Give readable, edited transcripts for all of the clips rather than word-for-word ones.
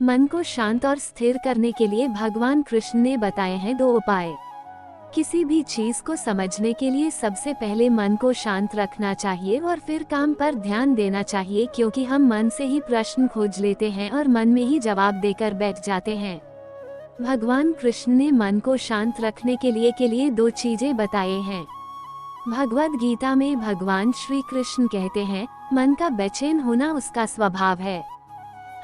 मन को शांत और स्थिर करने के लिए भगवान कृष्ण ने बताए हैं 2 उपाय। किसी भी चीज को समझने के लिए सबसे पहले मन को शांत रखना चाहिए और फिर काम पर ध्यान देना चाहिए, क्योंकि हम मन से ही प्रश्न खोज लेते हैं और मन में ही जवाब देकर बैठ जाते हैं। भगवान कृष्ण ने मन को शांत रखने के लिए 2 चीजें बताए हैं। भगवद गीता में भगवान श्री कृष्ण कहते हैं, मन का बेचैन होना उसका स्वभाव है।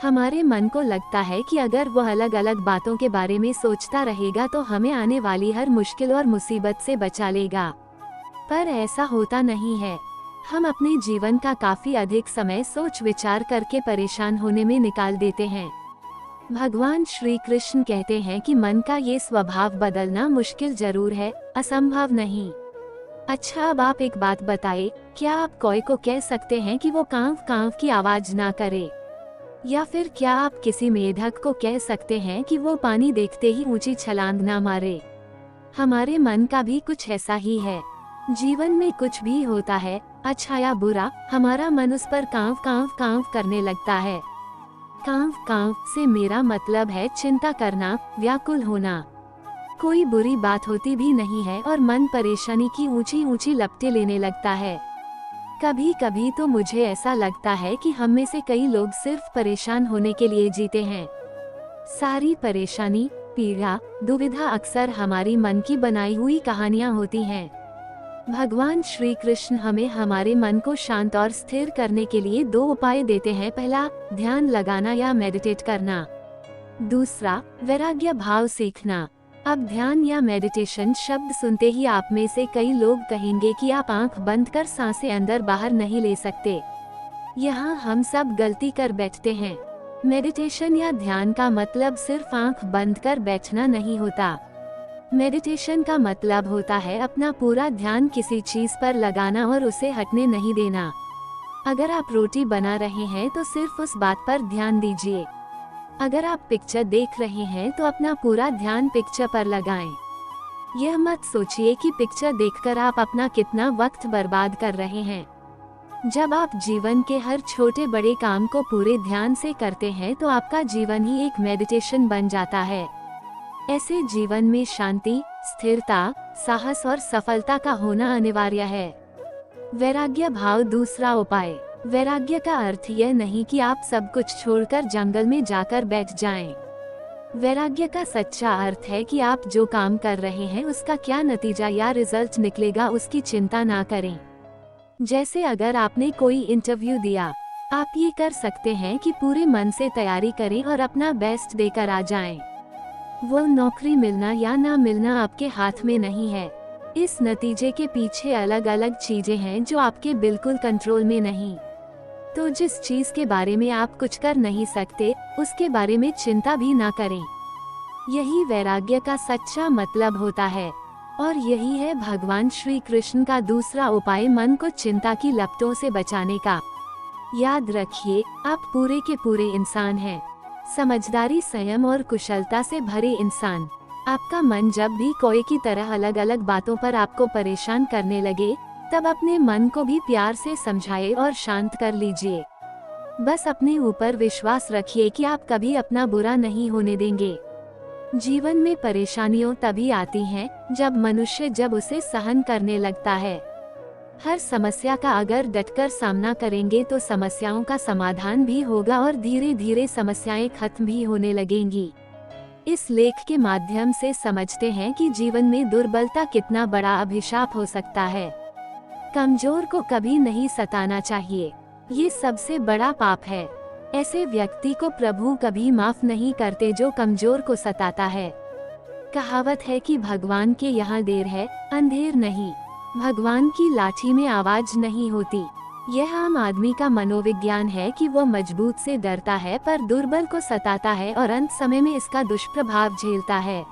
हमारे मन को लगता है कि अगर वो अलग अलग बातों के बारे में सोचता रहेगा तो हमें आने वाली हर मुश्किल और मुसीबत से बचा लेगा, पर ऐसा होता नहीं है। हम अपने जीवन का काफी अधिक समय सोच विचार करके परेशान होने में निकाल देते हैं। भगवान श्री कृष्ण कहते हैं कि मन का ये स्वभाव बदलना मुश्किल जरूर है, असंभव नहीं। अच्छा, अब आप एक बात बताइए, क्या आप कोई को कह सकते हैं कि वो कांव कांव की आवाज ना करे? या फिर क्या आप किसी मेढक को कह सकते हैं कि वो पानी देखते ही ऊंची छलांग ना मारे? हमारे मन का भी कुछ ऐसा ही है। जीवन में कुछ भी होता है, अच्छा या बुरा, हमारा मन उस पर कांव कांव कांव करने लगता है। कांव कांव से मेरा मतलब है चिंता करना, व्याकुल होना। कोई बुरी बात होती भी नहीं है और मन परेशानी की ऊंची ऊंची लपटें लेने लगता है। कभी कभी तो मुझे ऐसा लगता है कि हम में से कई लोग सिर्फ परेशान होने के लिए जीते हैं। सारी परेशानी, पीड़ा, दुविधा अक्सर हमारी मन की बनाई हुई कहानियां होती हैं। भगवान श्री कृष्ण हमें हमारे मन को शांत और स्थिर करने के लिए 2 उपाय देते हैं। पहला, ध्यान लगाना या मेडिटेट करना। दूसरा, वैराग्य भाव सीखना। अब ध्यान या मेडिटेशन शब्द सुनते ही आप में से कई लोग कहेंगे कि आप आंख बंद कर सांसें अंदर बाहर नहीं ले सकते। यहाँ हम सब गलती कर बैठते हैं। मेडिटेशन या ध्यान का मतलब सिर्फ आंख बंद कर बैठना नहीं होता। मेडिटेशन का मतलब होता है अपना पूरा ध्यान किसी चीज पर लगाना और उसे हटने नहीं देना। अगर आप रोटी बना रहे हैं तो सिर्फ उस बात पर ध्यान दीजिए। अगर आप पिक्चर देख रहे हैं तो अपना पूरा ध्यान पिक्चर पर लगाएं। यह मत सोचिए कि पिक्चर देखकर आप अपना कितना वक्त बर्बाद कर रहे हैं। जब आप जीवन के हर छोटे बड़े काम को पूरे ध्यान से करते हैं तो आपका जीवन ही एक मेडिटेशन बन जाता है। ऐसे जीवन में शांति, स्थिरता, साहस और सफलता का होना अनिवार्य है। वैराग्य भाव दूसरा उपाय। वैराग्य का अर्थ यह नहीं कि आप सब कुछ छोड़कर जंगल में जाकर बैठ जाएं। वैराग्य का सच्चा अर्थ है कि आप जो काम कर रहे हैं उसका क्या नतीजा या रिजल्ट निकलेगा उसकी चिंता ना करें। जैसे अगर आपने कोई इंटरव्यू दिया, आप ये कर सकते हैं कि पूरे मन से तैयारी करें और अपना बेस्ट देकर आ जाएं। वो नौकरी मिलना या ना मिलना आपके हाथ में नहीं है। इस नतीजे के पीछे अलग अलग चीजें हैं जो आपके बिल्कुल कंट्रोल में नहीं। तो जिस चीज के बारे में आप कुछ कर नहीं सकते, उसके बारे में चिंता भी ना करें। यही वैराग्य का सच्चा मतलब होता है। और यही है भगवान श्री कृष्ण का दूसरा उपाय, मन को चिंता की लपटों से बचाने का। याद रखिए, आप पूरे के पूरे इंसान हैं। समझदारी, संयम और कुशलता से भरे इंसान। आपका मन जब भी कोई की तरह अलग अलग बातों पर आपको परेशान करने लगे, तब अपने मन को भी प्यार से समझाए और शांत कर लीजिए। बस अपने ऊपर विश्वास रखिए कि आप कभी अपना बुरा नहीं होने देंगे। जीवन में परेशानियों तभी आती हैं जब उसे सहन करने लगता है। हर समस्या का अगर डटकर सामना करेंगे तो समस्याओं का समाधान भी होगा और धीरे धीरे समस्याएं खत्म भी होने लगेंगी। इस लेख के माध्यम से समझते हैं कि जीवन में दुर्बलता कितना बड़ा अभिशाप हो सकता है। कमजोर को कभी नहीं सताना चाहिए, ये सबसे बड़ा पाप है। ऐसे व्यक्ति को प्रभु कभी माफ नहीं करते जो कमजोर को सताता है। कहावत है कि भगवान के यहाँ देर है, अंधेर नहीं। भगवान की लाठी में आवाज नहीं होती। यह आम आदमी का मनोविज्ञान है कि वो मजबूत से डरता है पर दुर्बल को सताता है और अंत समय में इसका दुष्प्रभाव झेलता है।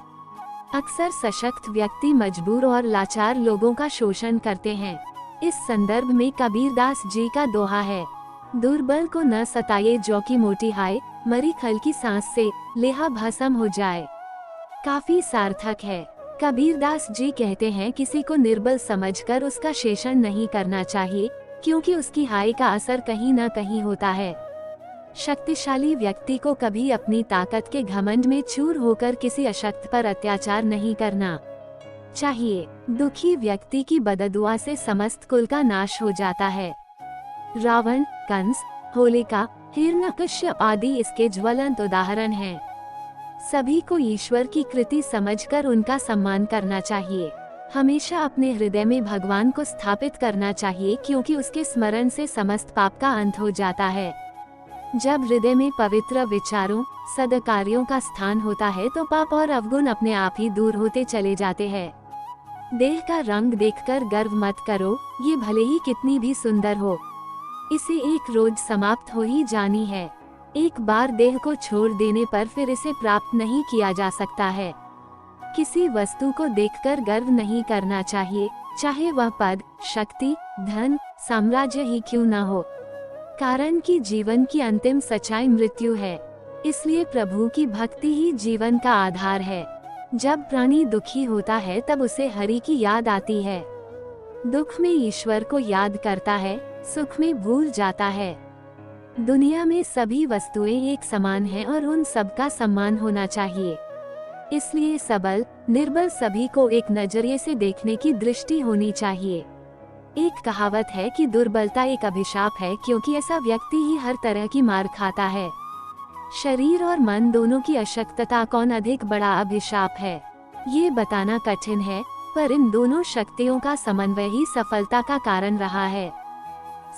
अक्सर सशक्त व्यक्ति मजबूर और लाचार लोगों का शोषण करते हैं। इस संदर्भ में कबीरदास जी का दोहा है, दुर्बल को न सताए जो की मोटी हाय, मरी खल की सांस से लेहा भस्म हो जाए। काफी सार्थक है। कबीरदास जी कहते हैं किसी को निर्बल समझकर उसका शोषण नहीं करना चाहिए, क्योंकि उसकी हाय का असर कहीं न कहीं होता है। शक्तिशाली व्यक्ति को कभी अपनी ताकत के घमंड में चूर होकर किसी अशक्त पर अत्याचार नहीं करना चाहिए। दुखी व्यक्ति की बददुआ से समस्त कुल का नाश हो जाता है। रावण, कंस, होलिका, हिरण्यकश्यप आदि इसके ज्वलंत उदाहरण हैं। सभी को ईश्वर की कृति समझकर उनका सम्मान करना चाहिए। हमेशा अपने हृदय में भगवान को स्थापित करना चाहिए, क्योंकि उसके स्मरण से समस्त पाप का अंत हो जाता है। जब हृदय में पवित्र विचारों, सद्कार्यों का स्थान होता है तो पाप और अवगुण अपने आप ही दूर होते चले जाते हैं। देह का रंग देखकर गर्व मत करो, ये भले ही कितनी भी सुंदर हो, इसे एक रोज समाप्त हो ही जानी है। एक बार देह को छोड़ देने पर फिर इसे प्राप्त नहीं किया जा सकता है। किसी वस्तु को देखकर गर्व नहीं करना चाहिए, चाहे वह पद, शक्ति, धन, साम्राज्य ही क्यों न हो, कारण कि जीवन की अंतिम सच्चाई मृत्यु है। इसलिए प्रभु की भक्ति ही जीवन का आधार है। जब प्राणी दुखी होता है तब उसे हरि की याद आती है। दुख में ईश्वर को याद करता है, सुख में भूल जाता है। दुनिया में सभी वस्तुएं एक समान हैं और उन सब का सम्मान होना चाहिए। इसलिए सबल, निर्बल सभी को एक नजरिए से देखने की दृष्टि होनी चाहिए। एक कहावत है कि दुर्बलता एक अभिशाप है, क्योंकि ऐसा व्यक्ति ही हर तरह की मार खाता है। शरीर और मन दोनों की अशक्तता कौन अधिक बड़ा अभिशाप है, ये बताना कठिन है, पर इन दोनों शक्तियों का समन्वय ही सफलता का कारण रहा है।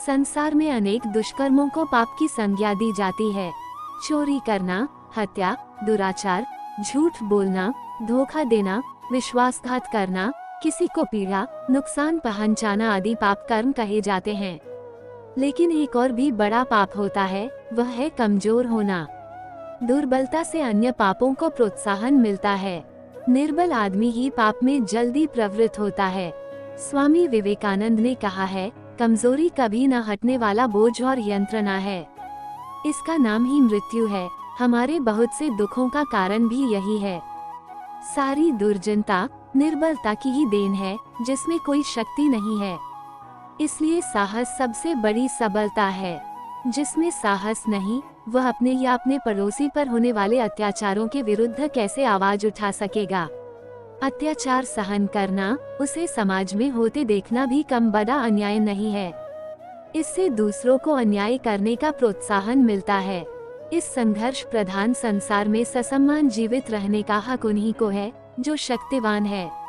संसार में अनेक दुष्कर्मों को पाप की संज्ञा दी जाती है। चोरी करना, हत्या, दुराचार, झूठ बोलना, धोखा देना, विश्वासघात करना, किसी को पीड़ा, नुकसान पहुंचाना आदि पाप कर्म कहे जाते हैं। लेकिन एक और भी बड़ा पाप होता है, वह है कमजोर होना। दुर्बलता से अन्य पापों को प्रोत्साहन मिलता है। निर्बल आदमी ही पाप में जल्दी प्रवृत्त होता है। स्वामी विवेकानंद ने कहा है, कमजोरी कभी न हटने वाला बोझ और यंत्रणा है। इसका नाम ही मृत्यु है। हमारे बहुत से दुखों का कारण भी यही है। सारी दुर्जनता निर्बलता की ही देन है, जिसमें कोई शक्ति नहीं है। इसलिए साहस सबसे बड़ी सबलता है। जिसमें साहस नहीं, वह अपने या अपने पड़ोसी पर होने वाले अत्याचारों के विरुद्ध कैसे आवाज उठा सकेगा। अत्याचार सहन करना, उसे समाज में होते देखना भी कम बड़ा अन्याय नहीं है। इससे दूसरों को अन्याय करने का प्रोत्साहन मिलता है। इस संघर्ष प्रधान संसार में ससम्मान जीवित रहने का हक उन्हीं को है जो शक्तिवान है।